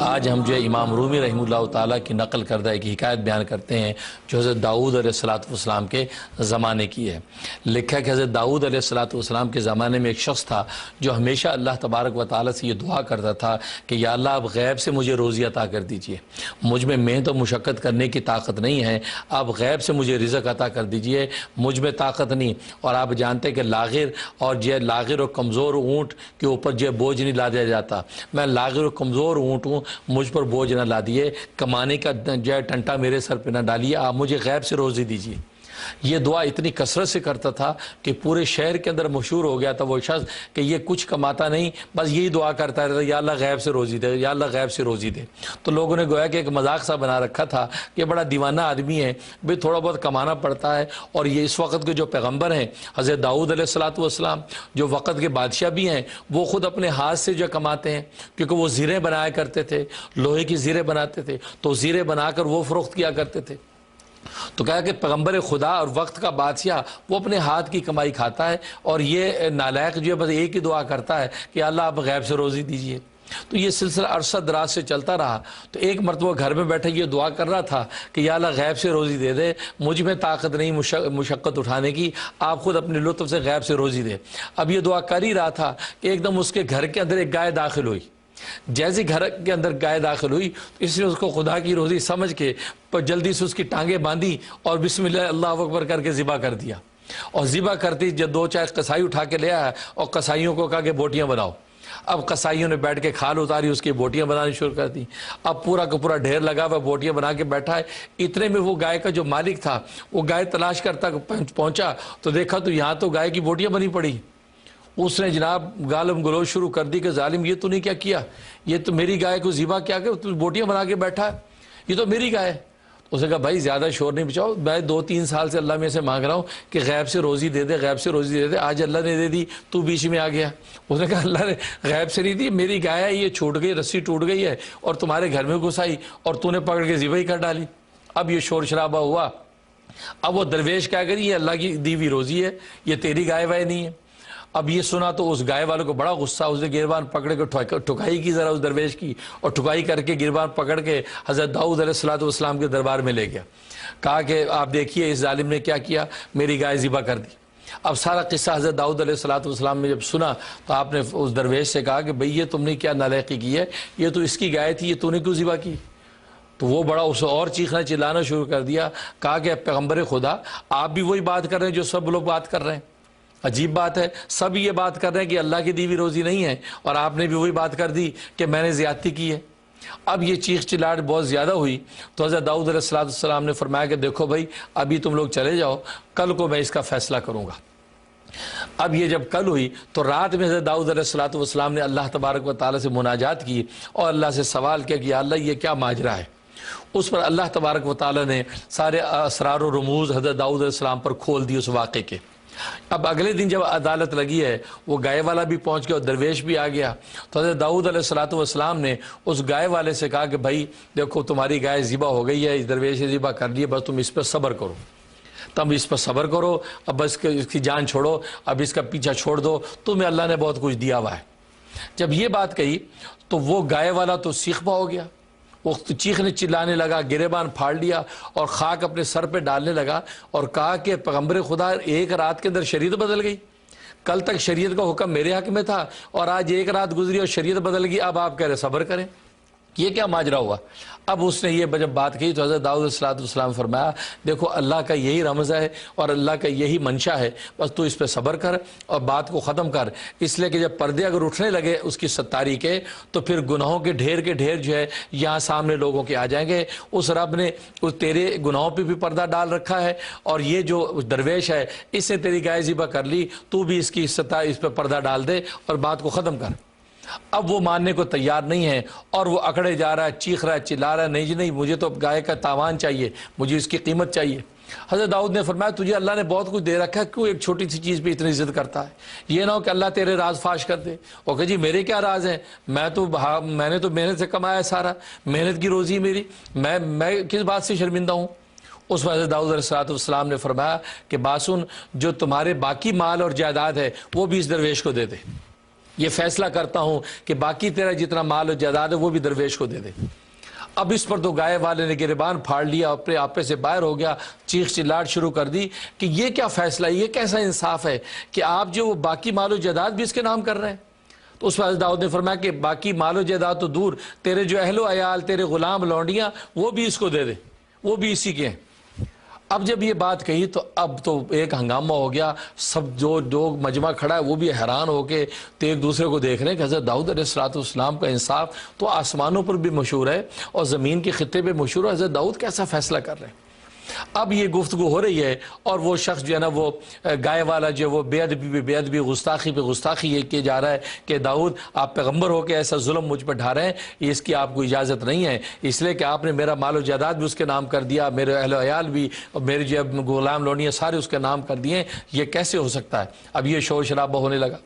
آج ہم جو ہے امام رومی رحمہ اللہ تعالیٰ کی نقل کردہ ایک حکایت بیان کرتے ہیں جو حضرت داؤد علیہ السلام کے زمانے کی ہے۔ لکھا کہ حضرت داؤد علیہ السلام کے زمانے میں ایک شخص تھا جو ہمیشہ اللہ تبارک و تعالیٰ سے یہ دعا کرتا تھا کہ یا اللہ آپ غیب سے مجھے روزی عطا کر دیجئے، مجھ میں محنت و مشقت کرنے کی طاقت نہیں ہے، آپ غیب سے مجھے رزق عطا کر دیجئے، مجھ میں طاقت نہیں۔ اور آپ جانتے کہ لاغر اور کمزور اونٹ کے اوپر جو بوجھ نہیں لا دیا جاتا، میں لاغر اور کمزور اونٹ ہوں، مجھ پر بوجھ نہ لا دیے، کمانے کا جو ہے ٹنٹا میرے سر پہ نہ ڈالیے، آپ مجھے غیب سے روزی دیجیے۔ یہ دعا اتنی کثرت سے کرتا تھا کہ پورے شہر کے اندر مشہور ہو گیا تھا وہ شخص کہ یہ کچھ کماتا نہیں، بس یہی دعا کرتا رہتا، یا اللہ غیب سے روزی دے، یا اللہ غیب سے روزی دے۔ تو لوگوں نے گویا کہ ایک مذاق سا بنا رکھا تھا کہ بڑا دیوانہ آدمی ہے، بھئی تھوڑا بہت کمانا پڑتا ہے۔ اور یہ اس وقت کے جو پیغمبر ہیں حضرت داؤد علیہ السلام جو وقت کے بادشاہ بھی ہیں، وہ خود اپنے ہاتھ سے جو کماتے ہیں، کیونکہ وہ زیریں بنایا کرتے تھے، لوہے کی زیریں بناتے تھے، تو زیریں بنا کر وہ فروخت کیا کرتے تھے۔ تو کہا کہ پیغمبر خدا اور وقت کا بادشاہ وہ اپنے ہاتھ کی کمائی کھاتا ہے، اور یہ نالائق جو ہے بس ایک ہی دعا کرتا ہے کہ اللہ آپ غیب سے روزی دیجئے۔ تو یہ سلسلہ عرصہ دراز سے چلتا رہا۔ تو ایک مرتبہ گھر میں بیٹھے یہ دعا کر رہا تھا کہ یا اللہ غیب سے روزی دے دے، مجھ میں طاقت نہیں مشقت اٹھانے کی، آپ خود اپنے لطف سے غیب سے روزی دے۔ اب یہ دعا کر ہی رہا تھا کہ ایک دم اس کے گھر کے اندر ایک گائے داخل ہوئی۔ جیسے گھر کے اندر گائے داخل ہوئی تو اس نے اس کو خدا کی روزی سمجھ کے جلدی سے اس کی ٹانگیں باندھی اور بسم اللہ اکبر کر کے ذبح کر دیا۔ اور ذبح کرتی جب دو چار قصائی اٹھا کے لے آیا اور قصائیوں کو کہا کہ بوٹیاں بناؤ۔ اب قصائیوں نے بیٹھ کے کھال اتاری، اس کی بوٹیاں بنانی شروع کر دی۔ اب پورا کا پورا ڈھیر لگا ہوا بوٹیاں بنا کے بیٹھا ہے۔ اتنے میں وہ گائے کا جو مالک تھا وہ گائے تلاش کرتا پہنچا تو دیکھا تو یہاں تو گائے کی بوٹیاں بنی پڑی۔ اس نے جناب گالم گلوچ شروع کر دی کہ ظالم یہ تو نہیں کیا کیا، یہ تو میری گائے کو ذبح کیا کہ تو بوٹیاں بنا کے بیٹھا ہے، یہ تو میری گائے ہے۔ اس نے کہا بھائی زیادہ شور نہیں بچاؤ، میں 2-3 سال سے اللہ میں سے مانگ رہا ہوں کہ غیب سے روزی دے دے، غیب سے روزی دے دے، آج اللہ نے دے دی، تو بیچ میں آ گیا۔ اس نے کہا اللہ نے غیب سے نہیں دی، میری گائے ہے، یہ چھوٹ گئی، رسی ٹوٹ گئی ہے اور تمہارے گھر میں گھس آئی اور تو نے پکڑ کے ذبح ہی کر ڈالی۔ اب یہ شور شرابہ ہوا۔ اب وہ درویش کیا کری، یہ اللہ کی دی ہوئی روزی ہے، یہ تیری گائے وائے نہیں ہے۔ اب یہ سنا تو اس گائے والے کو بڑا غصہ، اس نے گربان پکڑ کے ٹھکائی کی ذرا اس درویش کی، اور ٹھکائی کر کے گربان پکڑ کے حضرت داؤد علیہ السلام کے دربار میں لے گیا۔ کہا کہ آپ دیکھیے اس ظالم نے کیا کیا، میری گائے ذبح کر دی۔ اب سارا قصہ حضرت داؤد علیہ السلام نے جب سنا تو آپ نے اس درویش سے کہا کہ بھئی یہ تم نے کیا نالائقی کی ہے، یہ تو اس کی گائے تھی، یہ تو نے کیوں ذبح کی؟ تو وہ بڑا اسے اور چیخنا چلانا شروع کر دیا۔ کہا کہ پیغمبر خدا آپ بھی وہی بات کر رہے ہیں جو سب لوگ بات کر رہے ہیں، عجیب بات ہے، سب یہ بات کر رہے ہیں کہ اللہ کی دی ہوئی روزی نہیں ہے، اور آپ نے بھی وہی بات کر دی کہ میں نے زیادتی کی ہے۔ اب یہ چیخ چلاٹ بہت زیادہ ہوئی تو حضرت داؤد علیہ السلام نے فرمایا کہ دیکھو بھائی ابھی تم لوگ چلے جاؤ، کل کو میں اس کا فیصلہ کروں گا۔ اب یہ جب کل ہوئی تو رات میں حضرت داؤد علیہ السلام نے اللہ تبارک و تعالیٰ سے مناجات کی اور اللہ سے سوال کیا کہ یا اللہ یہ کیا ماجرا ہے۔ اس پر اللہ تبارک و تعالیٰ نے سارے اسرار و رموز حضرت داؤد علیہ السلام پر کھول دی اس واقعے کے۔ اب اگلے دن جب عدالت لگی ہے، وہ گائے والا بھی پہنچ گیا اور درویش بھی آ گیا، تو حضرت داؤد علیہ السلام نے اس گائے والے سے کہا کہ بھائی دیکھو تمہاری گائے ذبح ہو گئی ہے، اس درویش نے ذبح کر لی، بس تم اس پر صبر کرو، تم اس پر صبر کرو، اب بس اس کی جان چھوڑو، اب اس کا پیچھا چھوڑ دو، تمہیں اللہ نے بہت کچھ دیا ہوا ہے۔ جب یہ بات کہی تو وہ گائے والا تو سیخ ہو گیا، وہ چیخنے چلانے لگا، گریبان پھاڑ لیا اور خاک اپنے سر پہ ڈالنے لگا اور کہا کہ پیغمبر خدا ایک رات کے اندر شریعت بدل گئی، کل تک شریعت کا حکم میرے حق میں تھا اور آج ایک رات گزری اور شریعت بدل گئی، اب آپ کہہ رہے صبر کریں، یہ کیا ماجرا ہوا؟ اب اس نے یہ جب بات کی تو حضرت داؤد علیہ السلام فرمایا دیکھو اللہ کا یہی رمز ہے اور اللہ کا یہی منشا ہے، بس تو اس پہ صبر کر اور بات کو ختم کر، اس لیے کہ جب پردے اگر اٹھنے لگے اس کی ستاری کے تو پھر گناہوں کے ڈھیر جو ہے یہاں سامنے لوگوں کے آ جائیں گے۔ اس رب نے اس تیرے گناہوں پہ بھی پردہ ڈال رکھا ہے اور یہ جو درویش ہے اس سے تیری گائے ذبح کر لی، تو بھی اس پہ پردہ ڈال دے اور بات کو ختم کر۔ اب وہ ماننے کو تیار نہیں ہے اور وہ اکڑے جا رہا ہے، چیخ رہا ہے، چلا رہا ہے، نہیں جی نہیں مجھے تو گائے کا تاوان چاہیے، مجھے اس کی قیمت چاہیے۔ حضرت داؤد نے فرمایا تجھے اللہ نے بہت کچھ دے رکھا ہے، کیوں ایک چھوٹی سی چیز پہ اتنی ضد کرتا ہے؟ یہ نہ ہو کہ اللہ تیرے راز فاش کر دے اور کہ جی میرے کیا راز ہیں، میں نے تو محنت سے کمایا ہے، سارا محنت کی روزی میری، میں کس بات سے شرمندہ ہوں؟ उस पर हज़रत दाऊद अलैहिस्सलाम ने फरमाया कि बासुन, जो तुम्हारे बाकी माल और जायदाद है वो भी इस दरवेश को दे दे। ये फैसला करता हूँ कि बाकी तेरा जितना माल और जायदाद है वो भी दरवेश को दे दे। अब इस पर तो गाय वाले ने गिरबान फाड़ लिया, अपने आपे से बाहर हो गया, चीख चिल्लाहट शुरू कर दी कि ये क्या फैसला है, ये कैसा इंसाफ है कि आप जो बाकी माल और जायदाद भी इसके नाम कर रहे हैं। तो उस पर हज़रत दाऊद ने फरमाया कि बाकी माल और जायदाद तो दूर, तेरे जो अहलो अयाल, तेरे गुलाम लौंडियाँ, वो भी इसको दे दे, वो भी इसी के हैं। अब जब ये बात कही तो अब तो एक हंगामा हो गया, सब जो मजमा खड़ा है वो भी हैरान होके तो एक दूसरे को देख रहे हैं कि हज़रत दाऊद अलैहिस्सलाम का इंसाफ तो आसमानों पर भी मशहूर है और ज़मीन के खित्ते पे मशहूर है, हज़रत दाऊद कैसा फैसला कर रहे हैं। अब ये गुफ्तगू हो रही है और वो शख्स जो है ना, वो गाय वाला जो वो बेअदबी गुस्ताखी पे गुस्ताखी ये किया जा रहा है कि दाऊद आप पैगंबर हो के ऐसा जुल्म मुझ पर ढा रहे हैं, इसकी आपको इजाज़त नहीं है, इसलिए कि आपने मेरा माल और जायदाद भी उसके नाम कर दिया, मेरे अहलो अयाल भी और मेरे जो गुलाम लोनियाँ सारे उसके नाम कर दिए, ये कैसे हो सकता है। अब ये शोर शराबा होने लगा।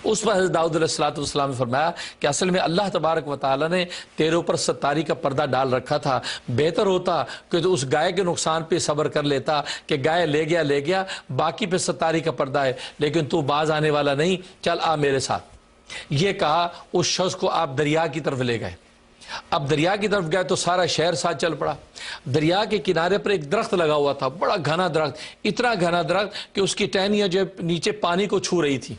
उस पर हज़रत दाऊद अलैहिस्सलाम ने फरमाया कि असल में अल्लाह तबारक व तआला ने तेरे ऊपर सत्तारी का पर्दा डाल रखा था, बेहतर होता कि तो उस गाय के नुकसान पे सब्र कर लेता कि गाय ले गया, बाकी पे सत्तारी का पर्दा है, लेकिन तू बाज आने वाला नहीं, चल आ मेरे साथ। ये कहा, उस शख्स को आप दरिया की तरफ ले गए। अब दरिया की तरफ गए तो सारा शहर साथ चल पड़ा। दरिया के किनारे पर एक दरख्त लगा हुआ था, बड़ा घना दरख्त, इतना घना दरख्त कि उसकी टहनियाँ जो नीचे पानी को छू रही थी।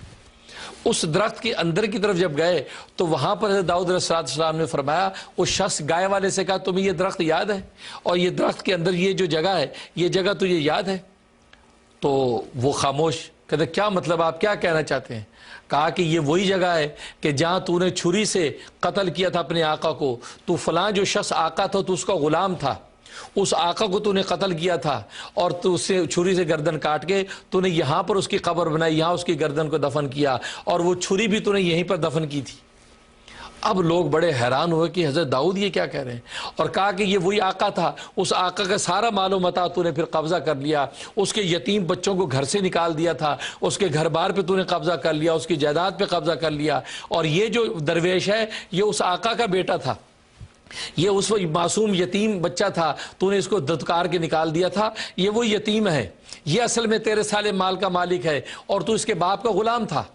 उस दरख्त के अंदर की तरफ जब गए तो वहां पर दाऊद अलैहिस्सलाम ने फरमाया, उस शख्स गाय वाले से कहा, तुम्हें ये दरख्त याद है और ये दरख्त के अंदर ये जो जगह है, ये जगह तुझे याद है? तो वो खामोश। कहते क्या मतलब, आप क्या कहना चाहते हैं? कहा कि ये वही जगह है कि जहां तूने छुरी से कत्ल किया था अपने आका को, तू फलां जो शख्स आका था तो उसका गुलाम था, उस आका को तूने कत्ल किया था और तू उससे छुरी से गर्दन काट के तूने यहाँ पर उसकी कब्र बनाई, यहाँ उसकी गर्दन को दफन किया और वो छुरी भी तूने यहीं पर दफन की थी। अब लोग बड़े हैरान हुए कि हज़रत दाऊद ये क्या कह रहे हैं, और कहा कि ये वही आका था, उस आका का सारा मालो मता तूने फिर कब्जा कर लिया, उसके यतीम बच्चों को घर से निकाल दिया था, उसके घर बार पे तूने कब्जा कर लिया, उसकी जायदाद पे कब्जा कर लिया, और ये जो दरवेश है ये उस आका का बेटा था, ये उस वक्त मासूम यतीम बच्चा था, तूने इसको धुतकार के निकाल दिया था, ये वो यतीम है, ये असल में तेरे साले माल का मालिक है और तू इसके बाप का गुलाम था।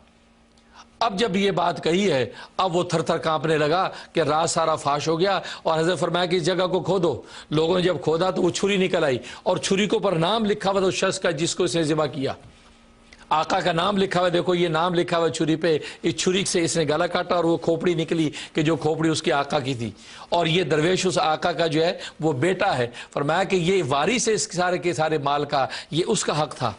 अब जब ये बात कही है, अब वो थर थर कांपने लगा कि राज सारा फाश हो गया और हज़रत फरमाया कि इस जगह को खोदो। लोगों ने जब खोदा तो वो छुरी निकल आई और छुरी के ऊपर नाम लिखा हुआ था उस शख्स का जिसको इसने ज़िबा किया, आका का नाम लिखा हुआ, देखो ये नाम लिखा हुआ छुरी पे, इस छुरी से इसने गला काटा और वो खोपड़ी निकली कि जो खोपड़ी उसके आका की थी, और ये दरवेश उस आका का जो है वो बेटा है। फरमाया कि ये वारिस है इस सारे के सारे माल का, ये उसका हक था।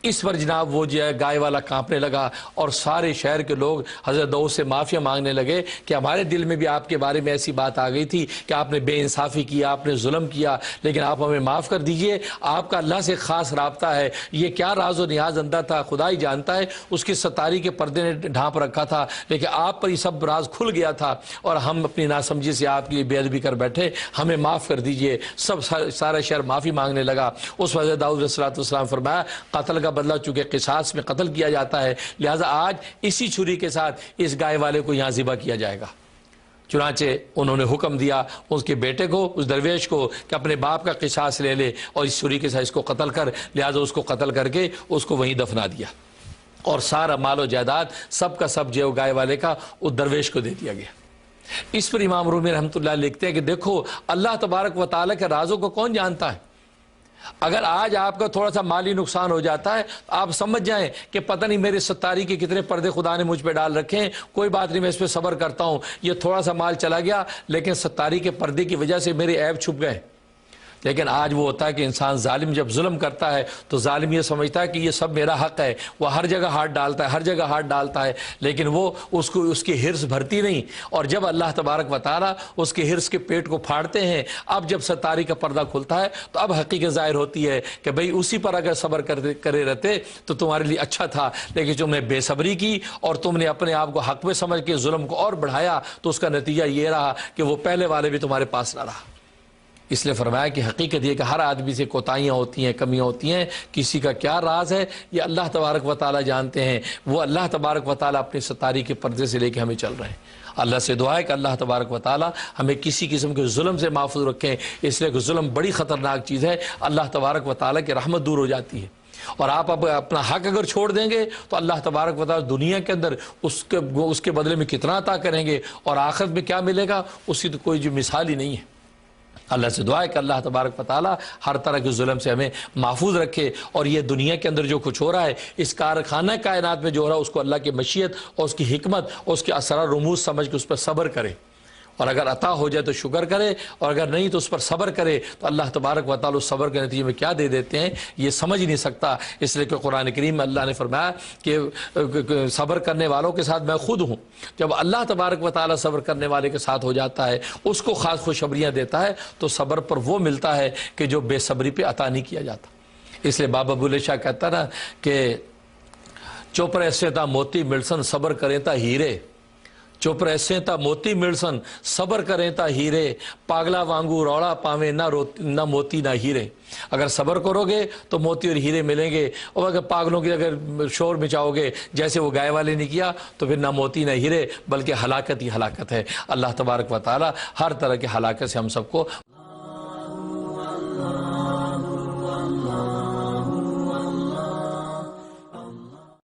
इस पर जनाब वो जो है गाय वाला कांपने लगा और सारे शहर के लोग हज़रत दाऊद से माफ़िया मांगने लगे कि हमारे दिल में भी आपके बारे में ऐसी बात आ गई थी कि आपने बेइंसाफ़ी किया, आपने जुल्म किया, लेकिन आप हमें माफ़ कर दीजिए, आपका अल्लाह से ख़ास राब्ता है, ये क्या राज और नियाज अंदर था खुदा ही जानता है, उसकी सतारी के पर्दे ने ढांप रखा था, लेकिन आप पर ये सब राज खुल गया था और हम अपनी नासमझी से आपके लिए बेअदबी कर बैठे, हमें माफ़ कर दीजिए। सब सारा शहर माफ़ी मांगने लगा। उस वजह दाऊद अलैहिस्सलाम फरमाया, कत्ल का बदला चूंकि किसास में कत्ल किया जाता है, लिहाजा आज इसी छुरी के साथ इस गाय वाले को यहाँ ज़िबा किया जाएगा। चुनाचे उन्होंने हुक्म दिया उसके बेटे को, उस दरवेश को, कि अपने बाप का किसास ले ले और इस छुरी के साथ इसको कत्ल कर। लिहाजा उसको कत्ल करके उसको वहीं दफना दिया और सारा मालो जायदाद सब का सब जो गाय वाले का उस दरवेश को दे दिया गया। इस पर इमाम रूमी रहमतुल्लाह लिखते हैं कि देखो अल्लाह तबारक व तआला के राजों को कौन जानता है। अगर आज आपका थोड़ा सा माली नुकसान हो जाता है तो आप समझ जाएं कि पता नहीं मेरे सत्तारी के कितने पर्दे खुदा ने मुझ पे डाल रखे हैं, कोई बात नहीं, मैं इस पे सब्र करता हूं, ये थोड़ा सा माल चला गया लेकिन सत्तारी के पर्दे की वजह से मेरे ऐब छुप गए। लेकिन आज वो होता है कि इंसान जालिम जब जुल्म करता है तो जालिम ये समझता है कि ये सब मेरा हक है, वो हर जगह हाथ डालता है, हर जगह हाथ डालता है, लेकिन वो उसको उसकी हिर्स भरती नहीं। और जब अल्लाह तबारक व तआला उसके हिर्स के पेट को फाड़ते हैं, अब जब सत्तारी का पर्दा खुलता है तो अब हकीकत ज़ाहिर होती है कि भाई उसी पर अगर सब्र करे रहते तो तुम्हारे लिए अच्छा था, लेकिन तुमने बेसब्री की और तुमने अपने आप को हक में समझ के जुल्म को और बढ़ाया तो उसका नतीजा ये रहा कि वो पहले वाले भी तुम्हारे पास ना रहा। इसलिए फरमाया कि हकीकत ये कि हर आदमी से कोताहियाँ होती हैं, कमियाँ होती हैं, किसी का क्या राज है ये अल्लाह तबारक व तआला जानते हैं। वो अल्लाह तबारक व तआला अपने सतारी के पर्दे से लेकर हमें चल रहे हैं। अल्लाह से दुआ है कि अल्लाह तबारक व तआला हमें किसी किस्म के जुल्म से महफूज रखें, इसलिए कि जुल्म बड़ी ख़तरनाक चीज़ है। अल्लाह तबारक व तआला की रहमत दूर हो जाती है, और आप अब अपना हक अगर छोड़ देंगे तो अल्लाह तबारक व तआला दुनिया के अंदर उसके बदले में कितना अता करेंगे और आखिरत में क्या मिलेगा उसकी तो कोई जो मिसाल ही नहीं है। अल्लाह से दुआ है कि अल्लाह तबारक व तआला हर तरह के जुल्म से हमें महफूज रखे, और ये दुनिया के अंदर जो कुछ हो रहा है इस कारखाना कायनात में जो हो रहा है उसको अल्लाह की मशीयत और उसकी हिकमत और उसके असरार रुमूज समझ के उस पर सब्र करे, और अगर अता हो जाए तो शुक्र करे, और अगर नहीं तो उस पर सब्र करे। तो अल्लाह तबारक व तआला उस सब्र के नतीजे में क्या दे देते हैं ये समझ नहीं सकता। इसलिए कि कुरान करीम में अल्लाह ने फरमाया कि सब्र करने वालों के साथ मैं खुद हूँ। जब अल्लाह तबारक व तआला सब्र करने वाले के साथ हो जाता है, उसको ख़ास खुशखबरियाँ देता है, तो सब्र पर वो मिलता है कि जो बेसब्री पर अता नहीं किया जाता। इसलिए बाबा बुल्ले शाह कहता ना कि चुप रहसे ता मोती मिलसन सब्र करें ता हीरे, चुप रहसे ता मोती मिलसन सब्र करें ता हीरे, पागला वांगू रौला पावे ना मोती ना हीरे। अगर सब्र करोगे तो मोती और हीरे मिलेंगे, और अगर पागलों की अगर शोर मचाओगे जैसे वो गाय वाले ने किया तो फिर ना मोती ना हीरे बल्कि हलाकत ही हलाकत है। अल्लाह तबारक व तआला हर तरह की हलाकत से हम सबको